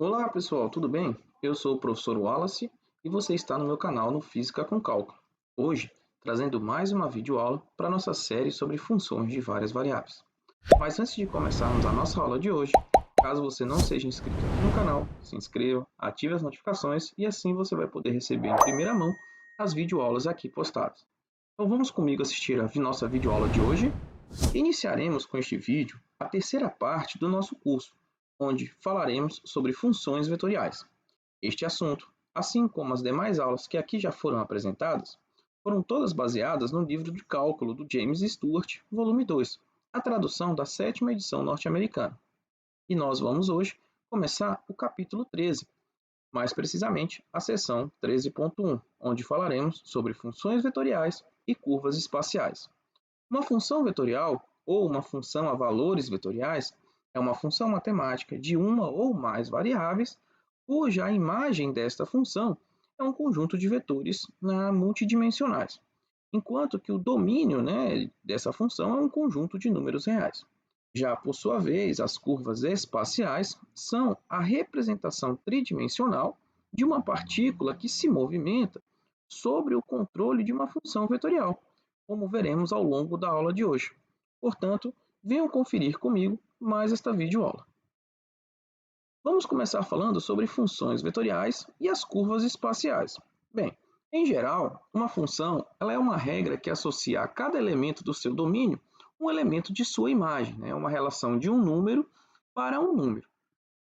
Olá pessoal, tudo bem? Eu sou o professor Wallace e você está no meu canal no Física com Cálculo. Hoje, trazendo mais uma videoaula para nossa série sobre funções de várias variáveis. Mas antes de começarmos a nossa aula de hoje, caso você não seja inscrito aqui no canal, se inscreva, ative as notificações e assim você vai poder receber em primeira mão as videoaulas aqui postadas. Então vamos comigo assistir a nossa videoaula de hoje. Iniciaremos com este vídeo a terceira parte do nosso curso, onde falaremos sobre funções vetoriais. Este assunto, assim como as demais aulas que aqui já foram apresentadas, foram todas baseadas no livro de cálculo do James Stewart, volume 2, a tradução da sétima edição norte-americana. E nós vamos hoje começar o capítulo 13, mais precisamente a seção 13.1, onde falaremos sobre funções vetoriais e curvas espaciais. Uma função vetorial, ou uma função a valores vetoriais, é uma função matemática de uma ou mais variáveis, cuja a imagem desta função é um conjunto de vetores multidimensionais, enquanto que o domínio dessa função é um conjunto de números reais. Já por sua vez, as curvas espaciais são a representação tridimensional de uma partícula que se movimenta sobre o controle de uma função vetorial, como veremos ao longo da aula de hoje. Portanto, venham conferir comigo mais esta videoaula. Vamos começar falando sobre funções vetoriais e as curvas espaciais. Bem, em geral, uma função ela é uma regra que associa a cada elemento do seu domínio um elemento de sua imagem, uma relação de um número para um número.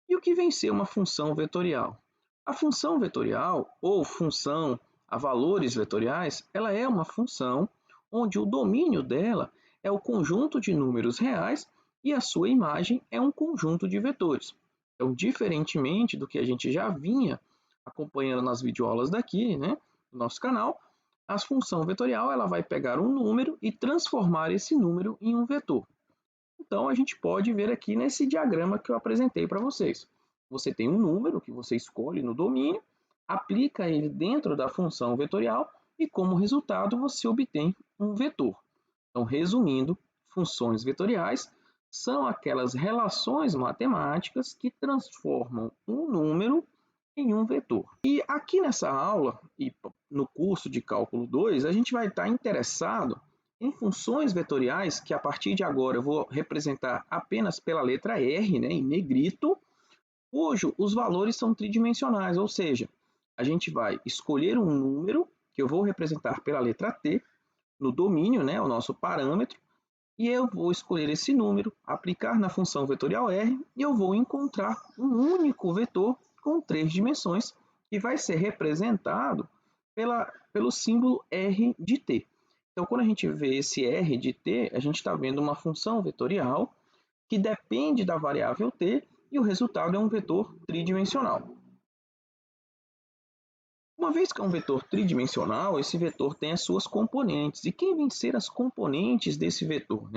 E o que vem ser uma função vetorial? A função vetorial, ou função a valores vetoriais, ela é uma função onde o domínio dela é o conjunto de números reais e a sua imagem é um conjunto de vetores. Então, diferentemente do que a gente já vinha acompanhando nas videoaulas daqui, no nosso canal, a função vetorial ela vai pegar um número e transformar esse número em um vetor. Então, a gente pode ver aqui nesse diagrama que eu apresentei para vocês. Você tem um número que você escolhe no domínio, aplica ele dentro da função vetorial e, como resultado, você obtém um vetor. Então, resumindo, funções vetoriais são aquelas relações matemáticas que transformam um número em um vetor. E aqui nessa aula, e no curso de Cálculo 2, a gente vai estar interessado em funções vetoriais, que a partir de agora eu vou representar apenas pela letra R, em negrito, cujo os valores são tridimensionais, ou seja, a gente vai escolher um número, que eu vou representar pela letra T, no domínio, o nosso parâmetro, e eu vou escolher esse número, aplicar na função vetorial R, e eu vou encontrar um único vetor com 3 dimensões, que vai ser representado pelo símbolo R de t. Então, quando a gente vê esse R de t, a gente está vendo uma função vetorial que depende da variável t, e o resultado é um vetor tridimensional. Uma vez que é um vetor tridimensional, esse vetor tem as suas componentes. E quem vão ser as componentes desse vetor?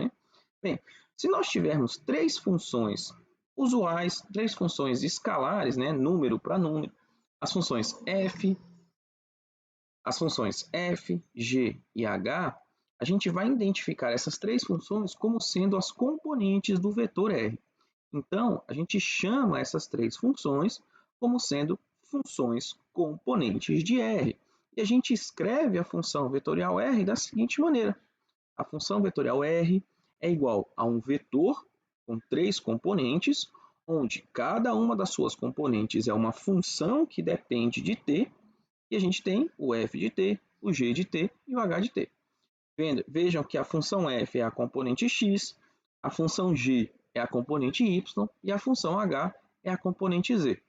Bem, se nós tivermos três funções usuais, três funções escalares, número para número, as funções f, g e h, a gente vai identificar essas três funções como sendo as componentes do vetor R. Então, a gente chama essas três funções como sendo funções componentes de R. E a gente escreve a função vetorial R da seguinte maneira. A função vetorial R é igual a um vetor com três componentes, onde cada uma das suas componentes é uma função que depende de t, e a gente tem o f de t, o g de t e o h de t. Vejam que a função f é a componente x, a função g é a componente y e a função h é a componente z.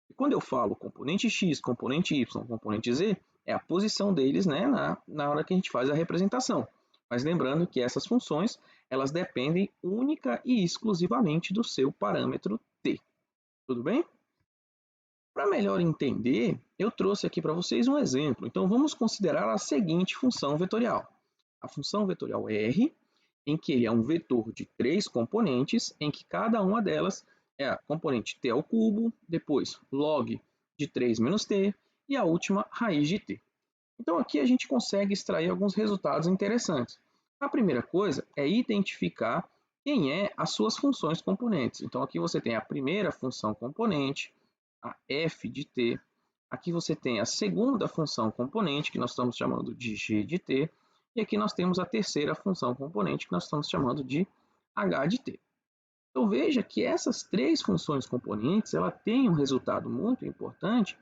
E quando eu falo componente x, componente y, componente z, é a posição deles na hora que a gente faz a representação. Mas lembrando que essas funções elas dependem única e exclusivamente do seu parâmetro t. Tudo bem? Para melhor entender, eu trouxe aqui para vocês um exemplo. Então, vamos considerar a seguinte função vetorial. A função vetorial R, em que ele é um vetor de três componentes, em que cada uma delas é a componente t ao cubo, depois log de 3 menos t e a última raiz de t. Então, aqui a gente consegue extrair alguns resultados interessantes. A primeira coisa é identificar quem é as suas funções componentes. Então, aqui você tem a primeira função componente, a f de t. Aqui você tem a segunda função componente, que nós estamos chamando de g de t. E aqui nós temos a terceira função componente, que nós estamos chamando de h de t. Então veja que essas três funções componentes ela têm um resultado muito importante,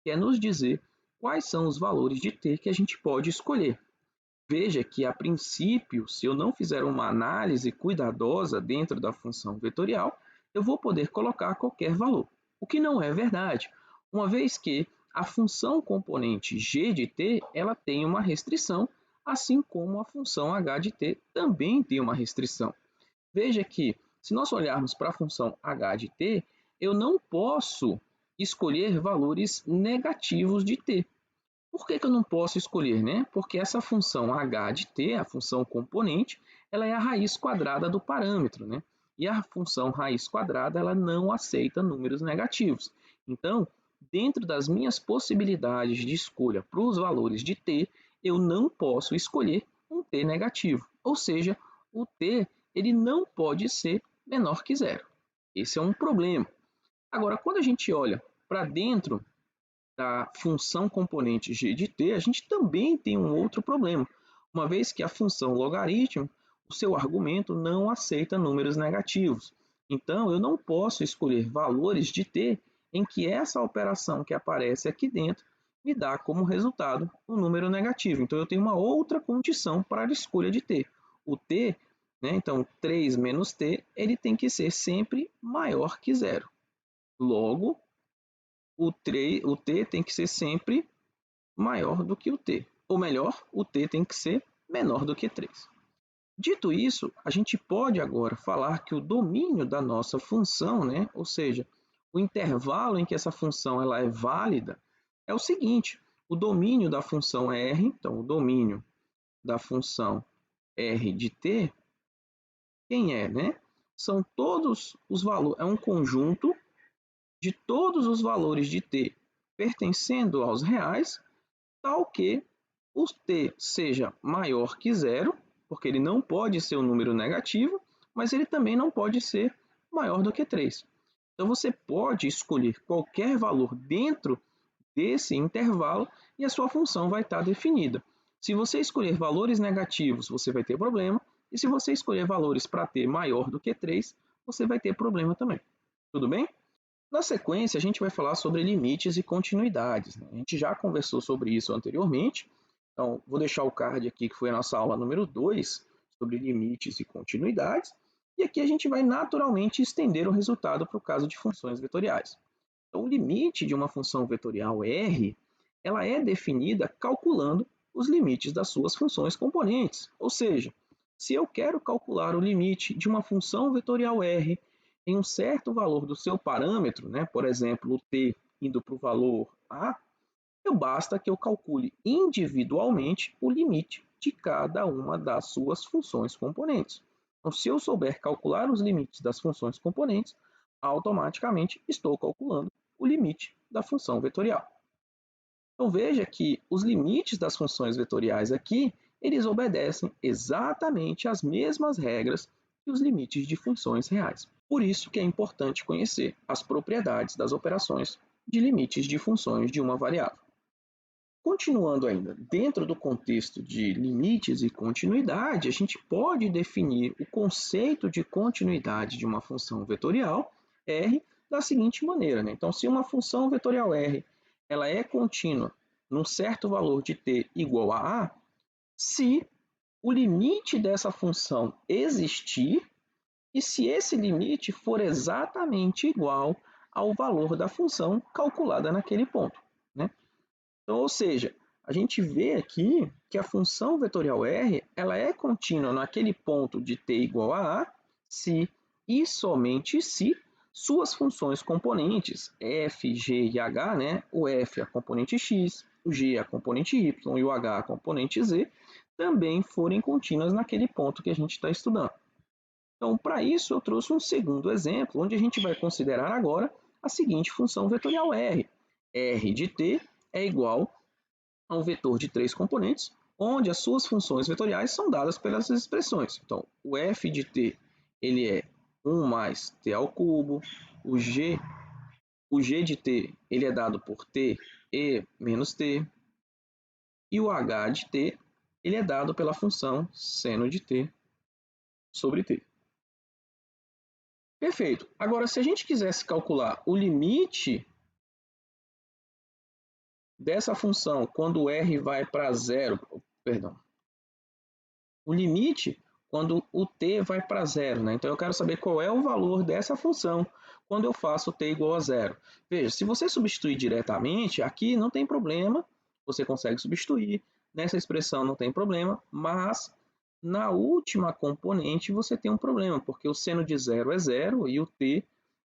que é nos dizer quais são os valores de t que a gente pode escolher. Veja que, a princípio, se eu não fizer uma análise cuidadosa dentro da função vetorial, eu vou poder colocar qualquer valor, o que não é verdade, uma vez que a função componente g de t ela tem uma restrição, assim como a função h de t também tem uma restrição. Veja que, se nós olharmos para a função h de t, eu não posso escolher valores negativos de t. Por que eu não posso escolher, né? Porque essa função h de t, a função componente, ela é a raiz quadrada do parâmetro, né? E a função raiz quadrada ela não aceita números negativos. Então, dentro das minhas possibilidades de escolha para os valores de t, eu não posso escolher um t negativo. Ou seja, o t ele não pode ser menor que zero. Esse é um problema. Agora, quando a gente olha para dentro da função componente g de t, a gente também tem um outro problema, uma vez que a função logaritmo, o seu argumento não aceita números negativos. Então, eu não posso escolher valores de t em que essa operação que aparece aqui dentro me dá como resultado um número negativo. Então, eu tenho uma outra condição para a escolha de t. O t, né, então 3 menos t, ele tem que ser sempre maior que zero. Logo, o t tem que ser sempre maior do que o t. Ou melhor, o t tem que ser menor do que 3. Dito isso, a gente pode agora falar que o domínio da nossa função, né, ou seja, o intervalo em que essa função ela é válida, é o seguinte: o domínio da função r, então o domínio da função r de t, quem é, né? São todos os valores, é um conjunto de todos os valores de t pertencendo aos reais, tal que o t seja maior que zero, porque ele não pode ser um número negativo, mas ele também não pode ser maior do que 3. Então você pode escolher qualquer valor dentro desse intervalo e a sua função vai estar definida. Se você escolher valores negativos, você vai ter problema, e se você escolher valores para t maior do que 3, você vai ter problema também. Tudo bem? Na sequência, a gente vai falar sobre limites e continuidades, né? A gente já conversou sobre isso anteriormente, então vou deixar o card aqui, que foi a nossa aula número 2, sobre limites e continuidades, e aqui a gente vai naturalmente estender o resultado para o caso de funções vetoriais. Então, o limite de uma função vetorial R, ela é definida calculando os limites das suas funções componentes, ou seja, se eu quero calcular o limite de uma função vetorial R em um certo valor do seu parâmetro, né, por exemplo, o t indo para o valor a, basta que eu calcule individualmente o limite de cada uma das suas funções componentes. Então, se eu souber calcular os limites das funções componentes, automaticamente estou calculando o limite da função vetorial. Então veja que os limites das funções vetoriais aqui, eles obedecem exatamente às mesmas regras que os limites de funções reais. Por isso que é importante conhecer as propriedades das operações de limites de funções de uma variável. Continuando ainda, dentro do contexto de limites e continuidade, a gente pode definir o conceito de continuidade de uma função vetorial R da seguinte maneira, né? Então, se uma função vetorial R ela é contínua num certo valor de t igual a se o limite dessa função existir e se esse limite for exatamente igual ao valor da função calculada naquele ponto, né? Então, ou seja, a gente vê aqui que a função vetorial R ela é contínua naquele ponto de t igual a se e somente se suas funções componentes f, g e h, né? O f é a componente x, o g é a componente y e o h é a componente z, também forem contínuas naquele ponto que a gente está estudando. Então, para isso, eu trouxe um segundo exemplo, onde a gente vai considerar agora a seguinte função vetorial R. R de t é igual a um vetor de 3 componentes, onde as suas funções vetoriais são dadas pelas expressões. Então, o f de t ele é 1 mais t ao cubo, o g o g de t ele é dado por t e menos t, e o h de t ele é dado pela função seno de t sobre t. Perfeito. Agora, se a gente quisesse calcular o limite dessa função quando r vai para zero, perdão, o limite quando o t vai para zero, né? Então eu quero saber qual é o valor dessa função quando eu faço t igual a zero. Veja, se você substituir diretamente, aqui não tem problema, você consegue substituir, nessa expressão não tem problema, mas na última componente você tem um problema, porque o seno de zero é zero e o t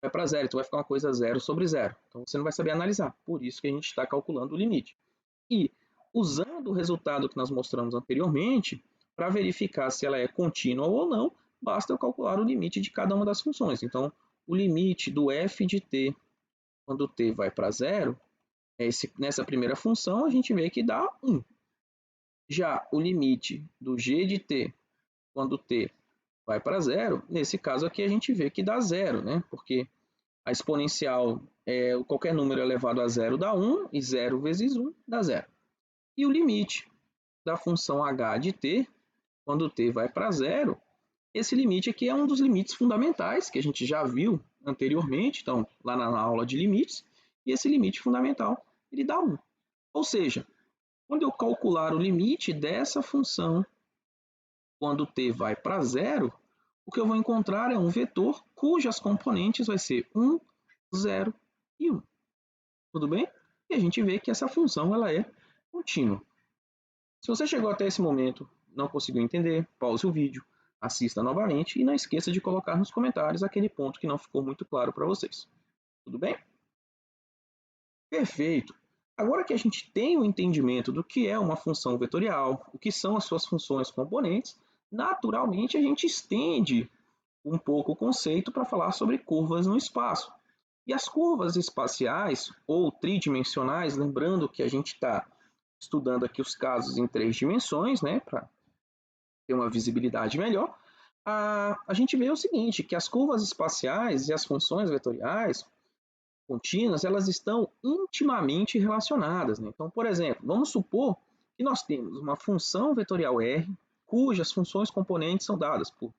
vai para zero, então vai ficar uma coisa zero sobre zero. Então você não vai saber analisar, por isso que a gente está calculando o limite. E usando o resultado que nós mostramos anteriormente, para verificar se ela é contínua ou não, basta eu calcular o limite de cada uma das funções. Então, o limite do f de t quando t vai para zero, nessa primeira função, a gente vê que dá 1. Já o limite do g de t quando t vai para zero, nesse caso aqui a gente vê que dá 0, né? Porque a exponencial, qualquer número elevado a zero dá 1, e 0 vezes 1 dá 0. E o limite da função h de t, quando t vai para zero, esse limite aqui é um dos limites fundamentais que a gente já viu anteriormente, então lá na aula de limites, e esse limite fundamental ele dá 1. Ou seja, quando eu calcular o limite dessa função quando t vai para zero, o que eu vou encontrar é um vetor cujas componentes vai ser 1, 0 e 1. Tudo bem? E a gente vê que essa função ela é contínua. Se você chegou até esse momento, não conseguiu entender, pause o vídeo, assista novamente e não esqueça de colocar nos comentários aquele ponto que não ficou muito claro para vocês. Tudo bem? Perfeito! Agora que a gente tem o entendimento do que é uma função vetorial, o que são as suas funções componentes, naturalmente a gente estende um pouco o conceito para falar sobre curvas no espaço. E as curvas espaciais ou tridimensionais, lembrando que a gente está estudando aqui os casos em 3 dimensões, né, para ter uma visibilidade melhor, a gente vê o seguinte, que as curvas espaciais e as funções vetoriais contínuas, elas estão intimamente relacionadas, né? Então, por exemplo, vamos supor que nós temos uma função vetorial R, cujas funções componentes são dadas por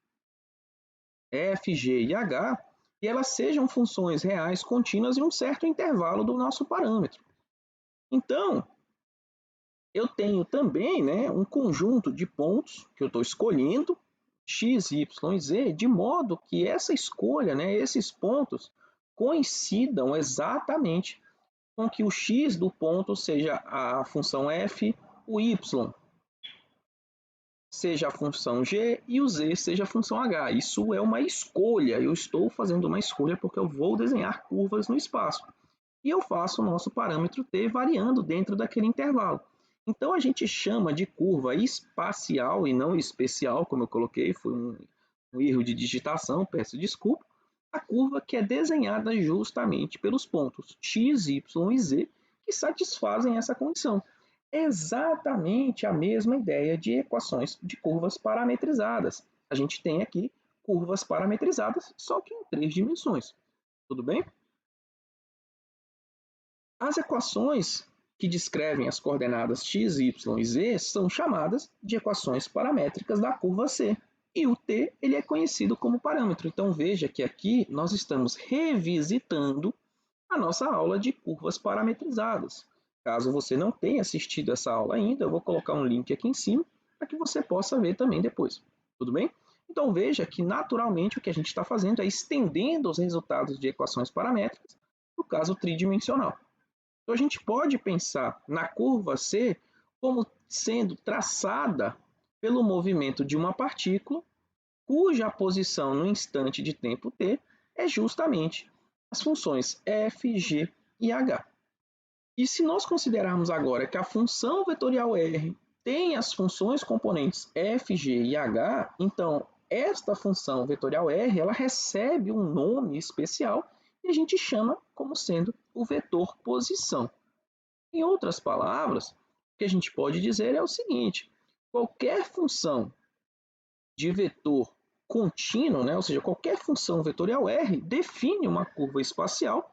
f, g e h, e elas sejam funções reais contínuas em um certo intervalo do nosso parâmetro. Então, eu tenho também, né, um conjunto de pontos que eu estou escolhendo, x, y e z, de modo que essa escolha, né, esses pontos, coincidam exatamente com que o x do ponto seja a função f, o y seja a função g e o z seja a função h. Isso é uma escolha, eu estou fazendo uma escolha porque eu vou desenhar curvas no espaço. E eu faço o nosso parâmetro t variando dentro daquele intervalo. Então a gente chama de curva espacial e não especial, como eu coloquei, foi um erro de digitação, peço desculpa. A curva que é desenhada justamente pelos pontos x, y e z que satisfazem essa condição. É exatamente a mesma ideia de equações de curvas parametrizadas. A gente tem aqui curvas parametrizadas, só que em 3 dimensões. Tudo bem? As equações que descrevem as coordenadas x, y e z são chamadas de equações paramétricas da curva C. E o t ele é conhecido como parâmetro. Então veja que aqui nós estamos revisitando a nossa aula de curvas parametrizadas. Caso você não tenha assistido essa aula ainda, eu vou colocar um link aqui em cima para que você possa ver também depois. Tudo bem? Então veja que naturalmente o que a gente está fazendo é estendendo os resultados de equações paramétricas para o caso tridimensional. Então a gente pode pensar na curva C como sendo traçada pelo movimento de uma partícula cuja posição no instante de tempo t é justamente as funções f, g e h. E se nós considerarmos agora que a função vetorial R tem as funções componentes f, g e h, então esta função vetorial R ela recebe um nome especial e a gente chama como sendo o vetor posição. Em outras palavras, o que a gente pode dizer é o seguinte: qualquer função de vetor contínuo, né, ou seja, qualquer função vetorial R define uma curva espacial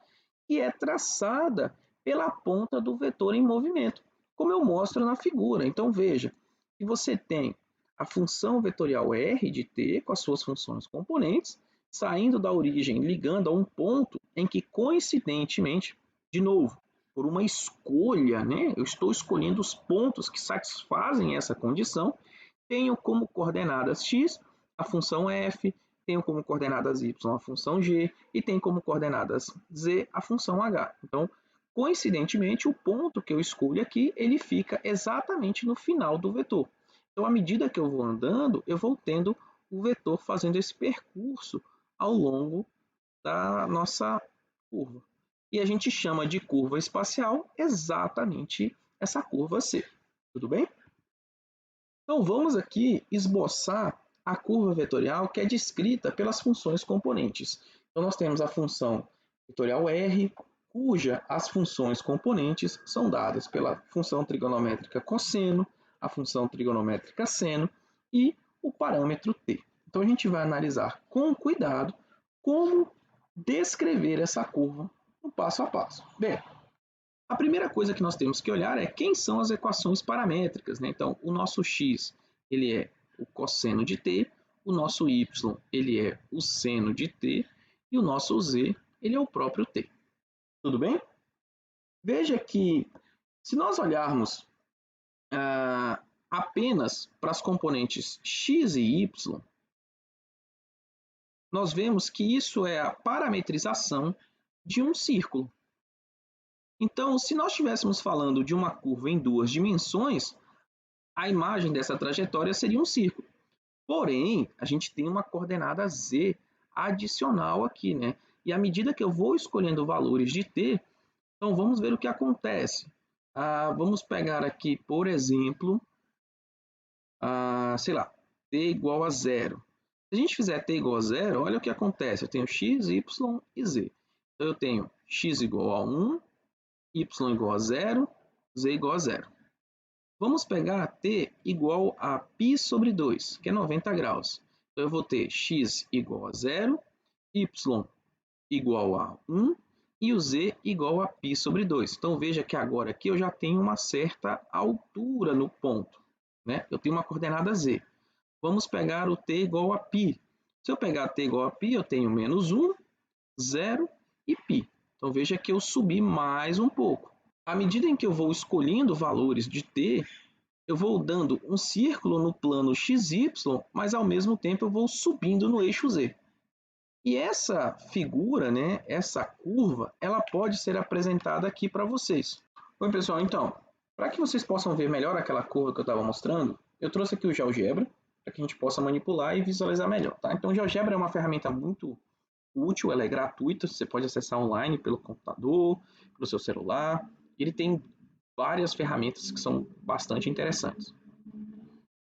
e é traçada pela ponta do vetor em movimento, como eu mostro na figura. Então, veja que você tem a função vetorial R de t com as suas funções componentes, saindo da origem, ligando a um ponto em que, coincidentemente, de novo, por uma escolha, né, eu estou escolhendo os pontos que satisfazem essa condição, tenho como coordenadas x a função f, tenho como coordenadas y a função g e tenho como coordenadas z a função h. Então, coincidentemente, o ponto que eu escolho aqui, ele fica exatamente no final do vetor. Então, à medida que eu vou andando, eu vou tendo o vetor fazendo esse percurso ao longo da nossa curva. E a gente chama de curva espacial exatamente essa curva C. Tudo bem? Então, vamos aqui esboçar a curva vetorial que é descrita pelas funções componentes. Então, nós temos a função vetorial R, cuja as funções componentes são dadas pela função trigonométrica cosseno, a função trigonométrica seno e o parâmetro t. Então, a gente vai analisar com cuidado como descrever essa curva no passo a passo. Bem, a primeira coisa que nós temos que olhar é quem são as equações paramétricas, né? Então, o nosso x ele é o cosseno de t, o nosso y ele é o seno de t e o nosso z ele é o próprio t. Tudo bem? Veja que se nós olharmos apenas para as componentes x e y, nós vemos que isso é a parametrização de um círculo. Então, se nós estivéssemos falando de uma curva em duas dimensões, a imagem dessa trajetória seria um círculo. Porém, a gente tem uma coordenada z adicional aqui, né? E à medida que eu vou escolhendo valores de t, então vamos ver o que acontece. Vamos pegar aqui, por exemplo, sei lá, t igual a zero. Se a gente fizer t igual a zero, olha o que acontece. Eu tenho x, y e z. Então eu tenho x igual a 1, y igual a zero, z igual a zero. Vamos pegar t igual a π sobre 2, que é 90 graus. Então, eu vou ter x igual a 0, y igual a 1 e o z igual a π sobre 2. Então, veja que agora aqui eu já tenho uma certa altura no ponto, né? Eu tenho uma coordenada z. Vamos pegar o t igual a π. Se eu pegar t igual a π, eu tenho menos 1, 0 e π. Então, veja que eu subi mais um pouco. À medida em que eu vou escolhendo valores de t, eu vou dando um círculo no plano XY, mas ao mesmo tempo eu vou subindo no eixo Z. E essa figura, né, essa curva, ela pode ser apresentada aqui para vocês. Oi, pessoal, então, para que vocês possam ver melhor aquela curva que eu estava mostrando, eu trouxe aqui o GeoGebra, para que a gente possa manipular e visualizar melhor. Tá? Então, o GeoGebra é uma ferramenta muito útil, ela é gratuita, você pode acessar online pelo computador, pelo seu celular. Ele tem várias ferramentas que são bastante interessantes.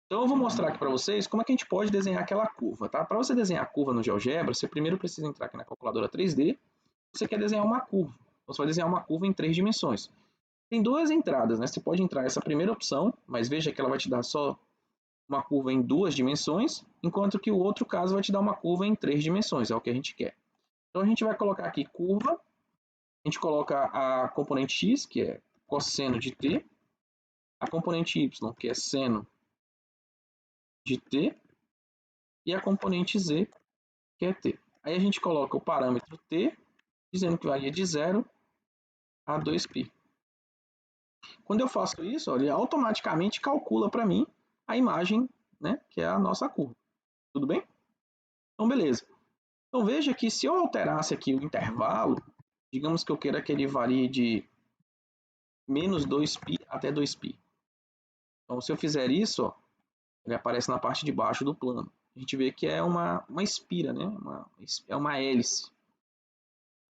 Então eu vou mostrar aqui para vocês como é que a gente pode desenhar aquela curva. Tá? Para você desenhar a curva no GeoGebra, você primeiro precisa entrar aqui na calculadora 3D. Você quer desenhar uma curva. Você vai desenhar uma curva em 3 dimensões. Tem duas entradas, né? Você pode entrar nessa primeira opção, mas veja que ela vai te dar só uma curva em 2 dimensões, enquanto que o outro caso vai te dar uma curva em 3 dimensões, é o que a gente quer. Então a gente vai colocar aqui curva, a gente coloca a componente x, que é cosseno de t, a componente y, que é seno de t, e a componente z, que é t. Aí a gente coloca o parâmetro t, dizendo que varia de 0 a 2π. Quando eu faço isso, ele automaticamente calcula para mim a imagem, né, que é a nossa curva. Tudo bem? Então, beleza. Então, veja que se eu alterasse aqui o intervalo, digamos que eu queira que ele varie de menos 2π até 2π. Então, se eu fizer isso, ó, ele aparece na parte de baixo do plano. A gente vê que é uma espira, né? É uma hélice.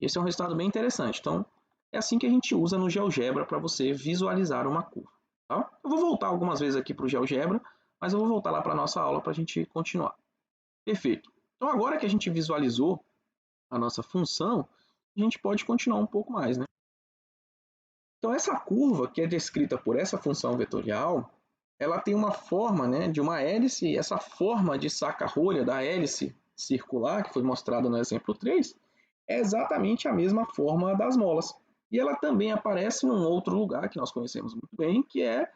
Esse é um resultado bem interessante. Então, é assim que a gente usa no GeoGebra para você visualizar uma curva. Tá? Eu vou voltar algumas vezes aqui para o GeoGebra, mas eu vou voltar lá para a nossa aula para a gente continuar. Perfeito. Então, agora que a gente visualizou a nossa função, a gente pode continuar um pouco mais, né? Então, essa curva que é descrita por essa função vetorial, ela tem uma forma, né, de uma hélice, e essa forma de saca-rolha da hélice circular, que foi mostrada no exemplo 3, é exatamente a mesma forma das molas. E ela também aparece num outro lugar que nós conhecemos muito bem, que é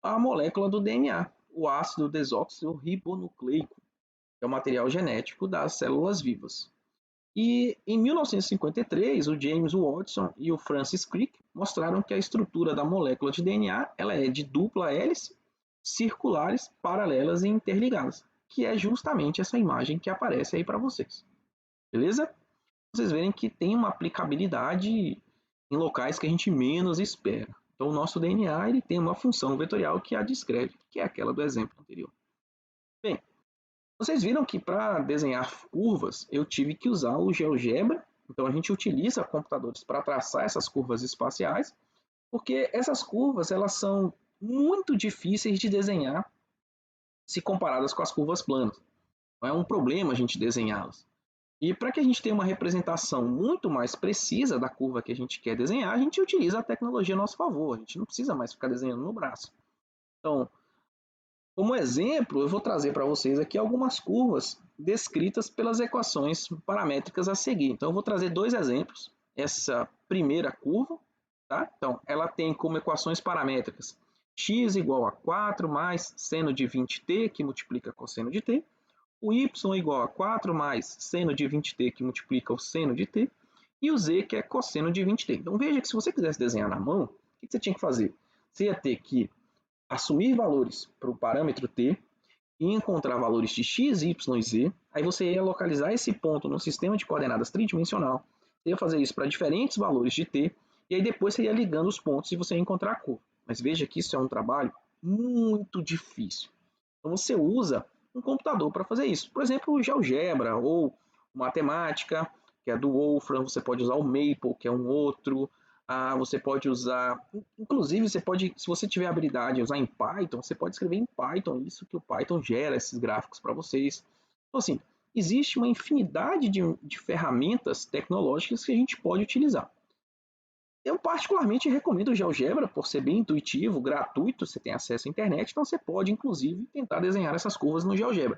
a molécula do DNA, o ácido desoxirribonucleico, que é o material genético das células vivas. E em 1953, o James Watson e o Francis Crick mostraram que a estrutura da molécula de DNA ela é de dupla hélice, circulares, paralelas e interligadas, que é justamente essa imagem que aparece aí para vocês. Beleza? Vocês verem que tem uma aplicabilidade em locais que a gente menos espera. Então, o nosso DNA ele tem uma função vetorial que a descreve, que é aquela do exemplo anterior. Bem, vocês viram que para desenhar curvas eu tive que usar o GeoGebra. Então, a gente utiliza computadores para traçar essas curvas espaciais, porque essas curvas elas são muito difíceis de desenhar se comparadas com as curvas planas. Não é um problema a gente desenhá-las. E para que a gente tenha uma representação muito mais precisa da curva que a gente quer desenhar, a gente utiliza a tecnologia a nosso favor. A gente não precisa mais ficar desenhando no braço. Então, como exemplo, eu vou trazer para vocês aqui algumas curvas descritas pelas equações paramétricas a seguir. Então, eu vou trazer dois exemplos. Essa primeira curva, tá? Então, ela tem como equações paramétricas x igual a 4 mais seno de 20t, que multiplica cosseno de t, o y igual a 4 mais seno de 20t, que multiplica o seno de t, e o z, que é cosseno de 20t. Então veja que se você quisesse desenhar na mão, o que você tinha que fazer? Você ia ter que assumir valores para o parâmetro t e encontrar valores de x, y e z. Aí você ia localizar esse ponto no sistema de coordenadas tridimensional. Você ia fazer isso para diferentes valores de t, e aí depois você ia ligando os pontos e você ia encontrar a curva. Mas veja que isso é um trabalho muito difícil. Então você usa um computador para fazer isso. Por exemplo, o GeoGebra ou Matemática, que é do Wolfram, você pode usar o Maple, que é um outro. Você pode usar, inclusive você pode, se você tiver habilidade em usar em Python, você pode escrever em Python, isso que o Python gera esses gráficos para vocês. Então assim, existe uma infinidade de ferramentas tecnológicas que a gente pode utilizar. Eu particularmente recomendo o GeoGebra por ser bem intuitivo, gratuito, você tem acesso à internet, então você pode inclusive tentar desenhar essas curvas no GeoGebra.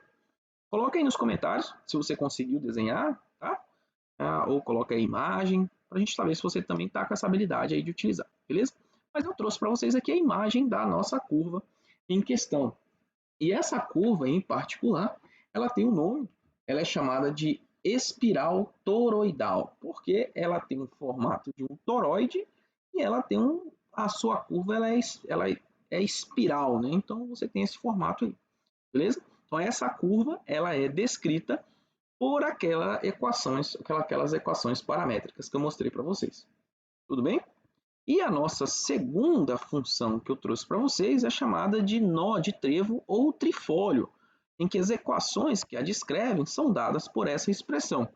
Coloca aí nos comentários se você conseguiu desenhar, tá? Ou coloca aí a imagem, para a gente saber se você também está com essa habilidade aí de utilizar, beleza? Mas eu trouxe para vocês aqui a imagem da nossa curva em questão. E essa curva em particular, ela tem um nome, ela é chamada de espiral toroidal, porque ela tem um formato de um toroide e ela tem a sua curva ela é espiral, né? Então você tem esse formato aí, beleza? Então essa curva ela é descrita por aquelas equações paramétricas que eu mostrei para vocês. Tudo bem? E a nossa segunda função que eu trouxe para vocês é chamada de nó de trevo ou trifólio, em que as equações que a descrevem são dadas por essa expressão.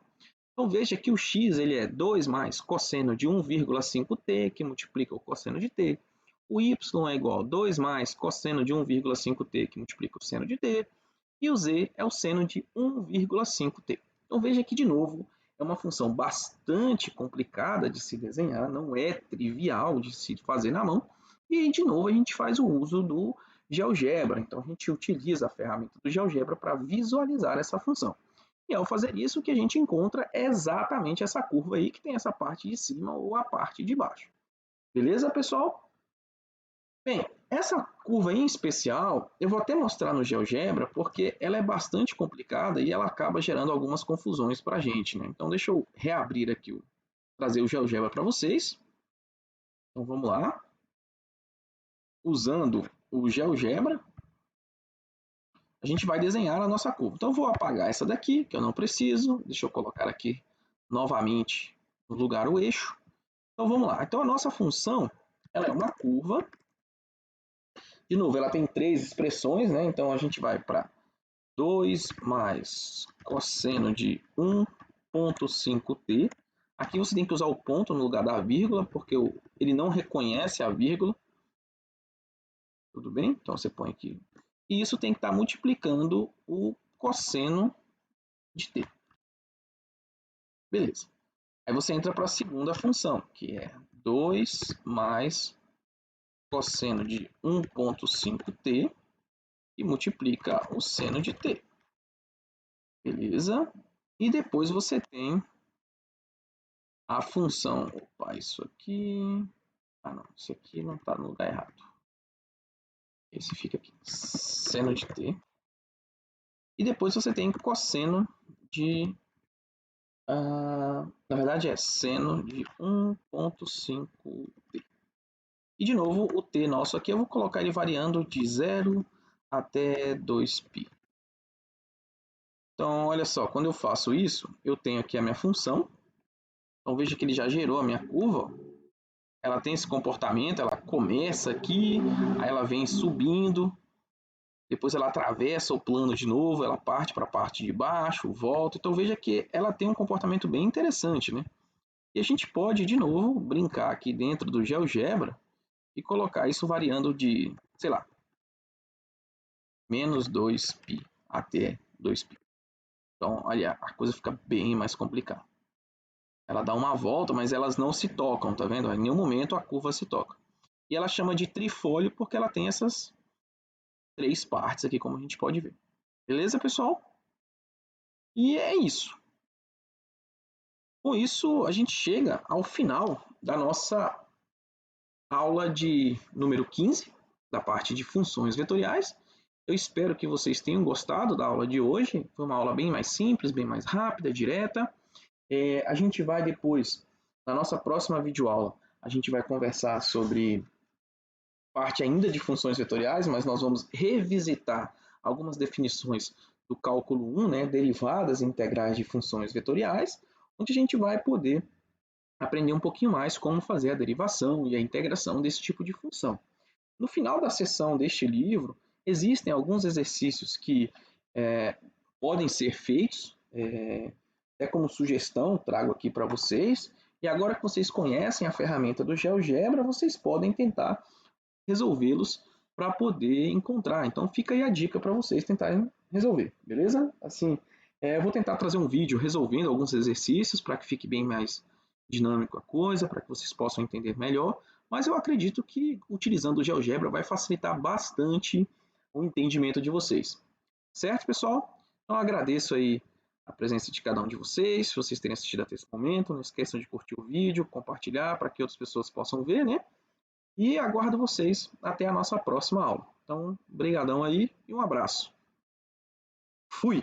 Então veja que o x ele é 2 mais cosseno de 1,5t, que multiplica o cosseno de t. O y é igual a 2 mais cosseno de 1,5t, que multiplica o seno de t. E o z é o seno de 1,5t. Então veja que, de novo, é uma função bastante complicada de se desenhar, não é trivial de se fazer na mão. E, de novo, a gente faz o uso do GeoGebra. Então, a gente utiliza a ferramenta do GeoGebra para visualizar essa função. E, ao fazer isso, o que a gente encontra é exatamente essa curva aí, que tem essa parte de cima ou a parte de baixo. Beleza, pessoal? Bem, essa curva em especial, eu vou até mostrar no GeoGebra, porque ela é bastante complicada e ela acaba gerando algumas confusões para a gente, né? Então, deixa eu reabrir aqui, trazer o GeoGebra para vocês. Então, vamos lá. Usando o GeoGebra, a gente vai desenhar a nossa curva. Então, eu vou apagar essa daqui, que eu não preciso. Deixa eu colocar aqui novamente no lugar o eixo. Então, vamos lá. Então, a nossa função ela é uma curva. De novo, ela tem três expressões, né? Então, a gente vai para 2 mais cosseno de 1,5t. Aqui você tem que usar o ponto no lugar da vírgula, porque ele não reconhece a vírgula. Tudo bem? Então você põe aqui. E isso tem que estar multiplicando o cosseno de t. Beleza. Aí você entra para a segunda função, que é 2 mais cosseno de 1,5t e multiplica o seno de t. Beleza? E depois você tem A função, opa, isso aqui, não, isso aqui não está no lugar errado. Esse fica aqui, seno de t. E depois você tem cosseno de, na verdade é seno de 1,5t. E de novo, o t nosso aqui eu vou colocar ele variando de 0 até 2π. Então, olha só, quando eu faço isso, eu tenho aqui a minha função. Então, veja que ele já gerou a minha curva. Ela tem esse comportamento, ela começa aqui, aí ela vem subindo, depois ela atravessa o plano de novo, ela parte para a parte de baixo, volta. Então, veja que ela tem um comportamento bem interessante, né? E a gente pode, de novo, brincar aqui dentro do GeoGebra e colocar isso variando de, sei lá, menos 2π até 2π. Então, olha, a coisa fica bem mais complicada. Ela dá uma volta, mas elas não se tocam, tá vendo? Em nenhum momento a curva se toca. E ela chama de trifólio porque ela tem essas 3 partes aqui, como a gente pode ver. Beleza, pessoal? E é isso. Com isso, a gente chega ao final da nossa aula de número 15, da parte de funções vetoriais. Eu espero que vocês tenham gostado da aula de hoje. Foi uma aula bem mais simples, bem mais rápida, direta. A gente vai depois, na nossa próxima videoaula, a gente vai conversar sobre parte ainda de funções vetoriais, mas nós vamos revisitar algumas definições do cálculo 1, né, derivadas integrais de funções vetoriais, onde a gente vai poder aprender um pouquinho mais como fazer a derivação e a integração desse tipo de função. No final da sessão deste livro, existem alguns exercícios que podem ser feitos, até como sugestão, trago aqui para vocês. E agora que vocês conhecem a ferramenta do GeoGebra, vocês podem tentar resolvê-los para poder encontrar. Então fica aí a dica para vocês tentarem resolver, beleza? Assim, eu vou tentar trazer um vídeo resolvendo alguns exercícios para que fique bem mais dinâmico a coisa, para que vocês possam entender melhor, mas eu acredito que utilizando o GeoGebra vai facilitar bastante o entendimento de vocês. Certo, pessoal? Então agradeço aí a presença de cada um de vocês, se vocês terem assistido até esse momento, não esqueçam de curtir o vídeo, compartilhar para que outras pessoas possam ver, né? E aguardo vocês até a nossa próxima aula. Então, brigadão aí e um abraço. Fui!